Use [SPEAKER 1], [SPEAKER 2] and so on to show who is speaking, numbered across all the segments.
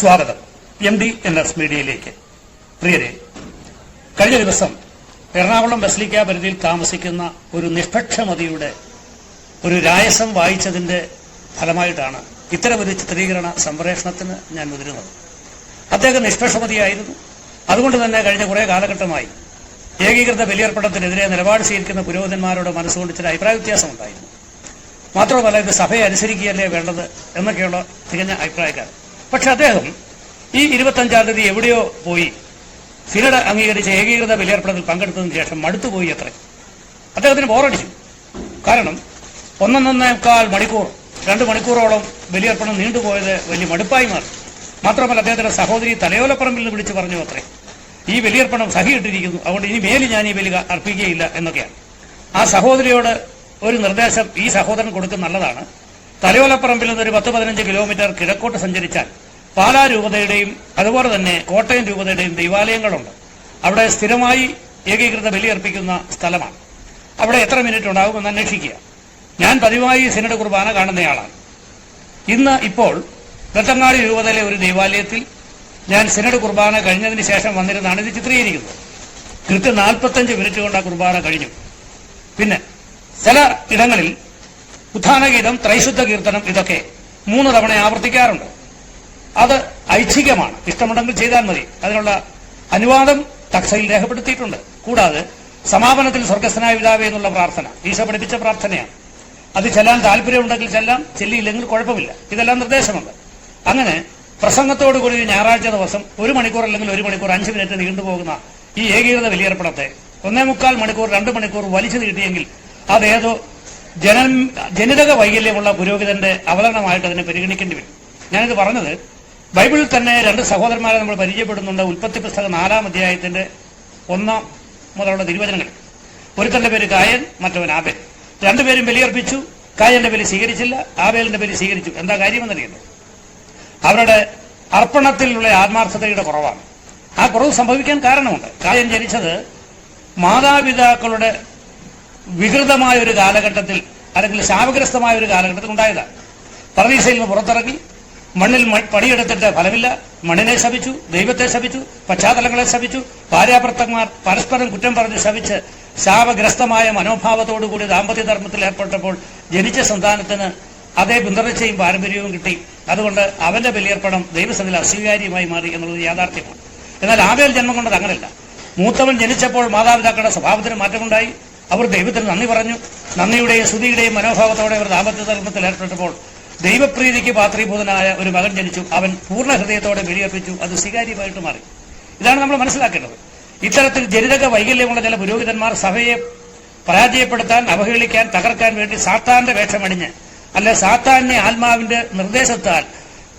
[SPEAKER 1] സ്വാഗതം MDNS മീഡിയയിലേക്ക്. പ്രിയരെ, കഴിഞ്ഞ ദിവസം എറണാകുളം ബസിലിക്ക പരിധിയിൽ താമസിക്കുന്ന ഒരു നിഷ്പക്ഷമതിയുടെ ഒരു രായസം വായിച്ചതിന്റെ ഫലമായിട്ടാണ് ഇത്തരമൊരു ചിത്രീകരണ സംപ്രേഷണത്തിന് ഞാൻ മുതിരുന്നത്. അദ്ദേഹം നിഷ്പക്ഷമതിയായിരുന്നു. അതുകൊണ്ട് തന്നെ കഴിഞ്ഞ കുറേ കാലഘട്ടമായി ഏകീകൃത ബലിയർപ്പണത്തിനെതിരെ നിലപാട് സ്വീകരിക്കുന്ന പുരോഹിതന്മാരുടെ മനസ്സുകൊണ്ട് ചില അഭിപ്രായ വ്യത്യാസമുണ്ടായിരുന്നു. മാത്രമല്ല, ഇത് സഭയെ അനുസരിക്കുകയല്ലേ വേണ്ടത് എന്നൊക്കെയുള്ള തികഞ്ഞ അഭിപ്രായക്കാർ. പക്ഷെ അദ്ദേഹം ഈ 25-ാം തീയതി എവിടെയോ പോയി സിനഡ് അംഗീകരിച്ച ഏകീകൃത ബലിയർപ്പണത്തിൽ പങ്കെടുത്തതിന് ശേഷം മടുത്തുപോയി അത്രേ. അദ്ദേഹത്തിന് ബോറടിച്ചു. കാരണം 1.25 മണിക്കൂർ 2 മണിക്കൂറോളം ബലിയർപ്പണം നീണ്ടുപോയത് വലിയ മടുപ്പായി മാറി. മാത്രമല്ല, അദ്ദേഹത്തിന്റെ സഹോദരി തലയോലപ്പറമ്പിൽ നിന്ന് വിളിച്ചു പറഞ്ഞു അത്രേ, ഈ ബലിയർപ്പണം സഹിയിട്ടിരിക്കുന്നു, അതുകൊണ്ട് ഇനി മേലിൽ ഞാൻ ഈ ബലി അർപ്പിക്കുകയില്ല എന്നൊക്കെയാണ്. ആ സഹോദരിയോട് ഒരു നിർദ്ദേശം ഈ സഹോദരൻ കൊടുക്കുന്ന നല്ലതാണ്. തലയോലപ്പറമ്പിൽ നിന്ന് ഒരു 10-15 കിലോമീറ്റർ കിഴക്കോട്ട് സഞ്ചരിച്ചാൽ പാലാ രൂപതയുടെയും അതുപോലെ തന്നെ കോട്ടയം രൂപതയുടെയും ദൈവാലയങ്ങളുണ്ട്. അവിടെ സ്ഥിരമായി ഏകീകൃത ബലിയർപ്പിക്കുന്ന സ്ഥലമാണ്. അവിടെ എത്ര മിനിറ്റ് ഉണ്ടാകുമെന്ന് അന്വേഷിക്കുക. ഞാൻ പതിവായി സിനഡ് കുർബാന കാണുന്നയാളാണ്. ഇപ്പോൾ നെട്ടങ്ങാടി രൂപതയിലെ ഒരു ദൈവാലയത്തിൽ ഞാൻ സിനഡ് കുർബാന കഴിഞ്ഞതിന് ശേഷം വന്നിരുന്നാണ് ഇത് ചിത്രീകരിക്കുന്നത്. കൃത്യം 45 മിനിറ്റ് കൊണ്ട് ആ കുർബാന കഴിഞ്ഞു. പിന്നെ ചില ഇടങ്ങളിൽ ഉത്ഥാനഗീതം, ത്രൈശുദ്ധ കീർത്തനം ഇതൊക്കെ 3 തവണ ആവർത്തിക്കാറുണ്ട്. അത് ഐച്ഛികമാണ്. ഇഷ്ടമുണ്ടെങ്കിൽ ചെയ്താൽ മതി. അതിനുള്ള അനുവാദം തക്സയിൽ രേഖപ്പെടുത്തിയിട്ടുണ്ട്. കൂടാതെ സമാപനത്തിൽ സ്വർഗസ്ഥനായ പിതാവേ എന്നുള്ള പ്രാർത്ഥന ഈശോ പഠിപ്പിച്ച പ്രാർത്ഥനയാണ്. അത് ചെല്ലാൻ താല്പര്യമുണ്ടെങ്കിൽ ചെല്ലാം, ചെല്ലിയില്ലെങ്കിൽ കുഴപ്പമില്ല. ഇതെല്ലാം നിർദ്ദേശമുണ്ട്. അങ്ങനെ പ്രസംഗത്തോടുകൂടി ഞായറാഴ്ച ദിവസം 1 മണിക്കൂർ അല്ലെങ്കിൽ 1 മണിക്കൂർ 5 മിനിറ്റ് നീണ്ടുപോകുന്ന ഈ ഏകീകൃത ബലിയർപ്പണത്തെ 1.25 മണിക്കൂർ 2 മണിക്കൂർ വലിച്ചു നീട്ടിയെങ്കിൽ അതേതോ ജനിതക വൈകല്യമുള്ള പുരോഹിതന്റെ അവതരണമായിട്ട് അതിനെ പരിഗണിക്കേണ്ടി വരും. ഞാനിത് പറഞ്ഞത് ബൈബിളിൽ തന്നെ 2 സഹോദരന്മാരെ നമ്മൾ പരിചയപ്പെടുന്നുണ്ട്. ഉൽപ്പത്തി പുസ്തകം 4-ാം അധ്യായത്തിന്റെ 1 മുതലുള്ള തിരുവചനങ്ങൾ. ഒരുത്തന്റെ പേര് കായൻ, മറ്റവൻ ആബേൽ. 2 പേരും ബലിയർപ്പിച്ചു. കായന്റെ ബലി സ്വീകരിച്ചില്ല, ആബേലിന്റെ ബലി സ്വീകരിച്ചു. എന്താ കാര്യമെന്നറിയുന്നു? അവരുടെ അർപ്പണത്തിലുള്ള ആത്മാർത്ഥതയുടെ കുറവാണ്. ആ കുറവ് സംഭവിക്കാൻ കാരണമുണ്ട്. കായൻ ജനിച്ചത് മാതാപിതാക്കളുടെ വികൃതമായ ഒരു കാലഘട്ടത്തിൽ, അല്ലെങ്കിൽ ശാപഗ്രസ്തമായ ഒരു കാലഘട്ടത്തിൽ ഉണ്ടായതാണ്. പർദീസയിൽ നിന്ന് പുറത്തിറങ്ങി മണ്ണിൽ പണിയെടുത്തിട്ട് ഫലമില്ല. മണ്ണിനെ ശപിച്ചു, ദൈവത്തെ ശപിച്ചു, പശ്ചാത്തലങ്ങളെ ശപിച്ചു. ഭാര്യാഭർത്തന്മാർ പരസ്പരം കുറ്റം പറഞ്ഞ് ശപിച്ച് ശാപഗ്രസ്തമായ മനോഭാവത്തോടുകൂടി ദാമ്പത്യധർമ്മത്തിൽ ഏർപ്പെട്ടപ്പോൾ ജനിച്ച സന്താനത്തിന് അതേ പിന്തുടർച്ചയും പാരമ്പര്യവും കിട്ടി. അതുകൊണ്ട് അവന്റെ ബലിയർപ്പണം ദൈവസന്നിധിയിൽ അസ്വീകാര്യമായി മാറി എന്നുള്ളത് യാഥാർത്ഥ്യമാണ്. എന്നാൽ ആബേൽ ജന്മം കൊണ്ടത് അങ്ങനെയല്ല. മൂത്തവൻ ജനിച്ചപ്പോൾ മാതാപിതാക്കളുടെ സ്വഭാവത്തിന് മാറ്റമുണ്ടായി. അവർ ദൈവത്തിന് നന്ദി പറഞ്ഞു. നന്ദിയുടെയും സ്തുതിയുടെയും മനോഭാവത്തോടെ അവർ ദാമ്പത്യധർമ്മത്തിൽ ഏർപ്പെട്ടപ്പോൾ ദൈവപ്രീതിക്ക് പാത്രീഭൂതനായ ഒരു മകൻ ജനിച്ചു. അവൻ പൂർണ്ണ ഹൃദയത്തോടെ ബലിയർപ്പിച്ചു. അത് സ്വീകാര്യമായിട്ട് മാറി. ഇതാണ് നമ്മൾ മനസ്സിലാക്കേണ്ടത്. ഇത്തരത്തിൽ ജനിതക വൈകല്യമുള്ള ചില പുരോഹിതന്മാർ സഭയെ പരാജയപ്പെടുത്താൻ, അവഹേളിക്കാൻ, തകർക്കാൻ വേണ്ടി സാത്താന്റെ വേഷമണിഞ്ഞ്, അല്ലെ സാത്താന്റെ ആത്മാവിന്റെ നിർദ്ദേശത്താൽ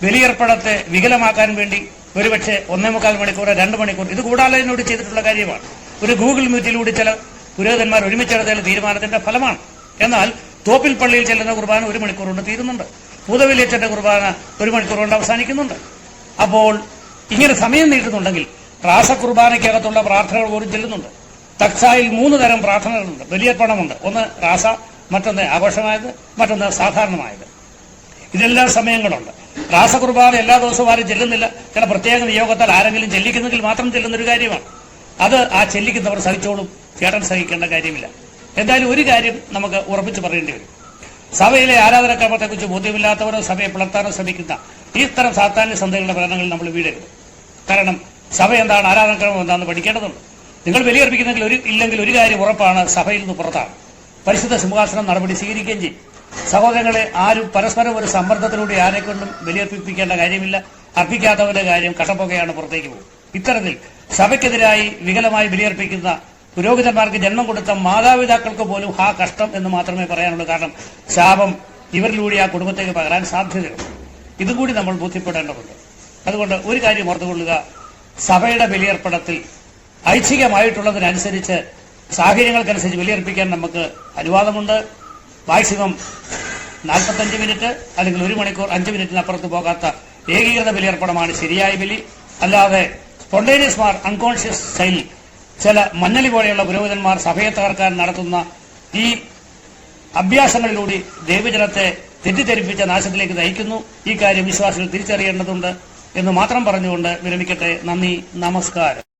[SPEAKER 1] ബലിയർപ്പണത്തെ വികലമാക്കാൻ വേണ്ടി ഒരുപക്ഷെ 1.25 മണിക്കൂർ 2 മണിക്കൂർ ഇത് കൂടാലോചനയോട് ചെയ്തിട്ടുള്ള കാര്യമാണ്. ഒരു ഗൂഗിൾ മീറ്റിലൂടെ ചില പുരോഹിതന്മാർ ഒരുമിച്ചെടുത്ത തീരുമാനത്തിന്റെ ഫലമാണ്. എന്നാൽ തോപ്പിൽ പള്ളിയിൽ ചെല്ലുന്ന കുർബാന 1 മണിക്കൂർ കൊണ്ട് തീരുന്നുണ്ട്. പൂതവലിയച്ചന്റെ കുർബാന 1 മണിക്കൂർ കൊണ്ട് അവസാനിക്കുന്നുണ്ട്. അപ്പോൾ ഇങ്ങനെ സമയം നീട്ടുന്നുണ്ടെങ്കിൽ രാസകുർബാനയ്ക്കകത്തുള്ള പ്രാർത്ഥനകൾ പോലും ചെല്ലുന്നുണ്ട്. തക്സായിൽ 3 തരം പ്രാർത്ഥനകളുണ്ട്, ബലിയർപ്പണമുണ്ട്. ഒന്ന് രാസ, മറ്റൊന്ന് ആഘോഷമായത്, മറ്റൊന്ന് സാധാരണമായത്. ഇതെല്ലാം സമയങ്ങളുണ്ട്. രാസകുർബാന എല്ലാ ദിവസവും ആരും ചെല്ലുന്നില്ല. ചില പ്രത്യേക നിയോഗത്താൽ ആരെങ്കിലും ചെല്ലിക്കുന്നെങ്കിൽ മാത്രം ചെല്ലുന്നൊരു കാര്യമാണ്. അത് ആ ചെല്ലിക്കുന്നവർ സഹിച്ചോളും, ചേട്ടൻ സഹിക്കേണ്ട കാര്യമില്ല. എന്തായാലും ഒരു കാര്യം നമുക്ക് ഉറപ്പിച്ച് പറയേണ്ടി വരും. സഭയിലെ ആരാധനക്രമത്തെക്കുറിച്ച് ബോധ്യമില്ലാത്തവരോ സഭയെ പിളർത്താനോ ശ്രമിക്കുന്ന ഈ തരം സാത്താന്യ സന്ധികളുടെ പ്രകടനങ്ങളിൽ നമ്മൾ വീഴരുത്. കാരണം സഭ എന്താണ്, ആരാധനക്രമം എന്താണെന്ന് പഠിക്കേണ്ടതുണ്ട്. നിങ്ങൾ ബലിയർപ്പിക്കുന്നെങ്കിൽ ഇല്ലെങ്കിൽ ഒരു കാര്യം ഉറപ്പാണ്, സഭയിൽ നിന്ന് പുറത്താണ്. പരിശുദ്ധ സിംഹാസനം നടപടി സ്വീകരിക്കുകയും ചെയ്യും. സഹോദരങ്ങളെ, ആരും പരസ്പരം ഒരു സമ്മർദ്ദത്തിലൂടെ ആരെക്കൊണ്ടും ബലിയർപ്പിക്കേണ്ട കാര്യമില്ല. അർപ്പിക്കാത്തവരുടെ കാര്യം കട്ടപ്പുകയാണ്, പുറത്തേക്ക് പോകും. ഇത്തരത്തിൽ സഭയ്ക്കെതിരായി വികലമായി ബലിയർപ്പിക്കുന്ന പുരോഹിതന്മാർക്ക് ജന്മം കൊടുത്ത മാതാപിതാക്കൾക്ക് പോലും കഷ്ടം എന്ന് മാത്രമേ പറയാനുള്ളൂ. കാരണം ശാപം ഇവരിലൂടെ ആ കുടുംബത്തേക്ക് പകരാൻ സാധ്യതയുണ്ട്. ഇതുകൂടി നമ്മൾ ബോധ്യപ്പെടേണ്ടതുണ്ട്. അതുകൊണ്ട് ഒരു കാര്യം ഓർത്തുകൊള്ളുക, സഭയുടെ ബലിയർപ്പണത്തിൽ ഐച്ഛികമായിട്ടുള്ളതിനനുസരിച്ച് സാഹചര്യങ്ങൾക്കനുസരിച്ച് ബലിയർപ്പിക്കാൻ നമുക്ക് അനുവാദമുണ്ട്. മാക്സിമം 45 മിനിറ്റ് അല്ലെങ്കിൽ 1 മണിക്കൂർ 5 മിനിറ്റിനപ്പുറത്ത് പോകാത്ത ഏകീകൃത ബലിയർപ്പണമാണ് ശരിയായ ബലി. അല്ലാതെ സ്പോണ്ടേനിയസ് അൺകോൺഷ്യസ് സ്റ്റൈലിൽ ചില മഞ്ഞളി പോലെയുള്ള പുരോഹിതന്മാർ സഭയെ തകർക്കാൻ നടത്തുന്ന ഈ അഭ്യാസങ്ങളിലൂടെ ദൈവജനത്തെ തെറ്റിദ്ധരിപ്പിച്ച നാശത്തിലേക്ക് നയിക്കുന്നു. ഈ കാര്യം വിശ്വാസികൾ തിരിച്ചറിയേണ്ടതുണ്ട്. എന്ന് മാത്രം പറഞ്ഞുകൊണ്ട് വിരമിക്കട്ടെ. നന്ദി, നമസ്കാരം.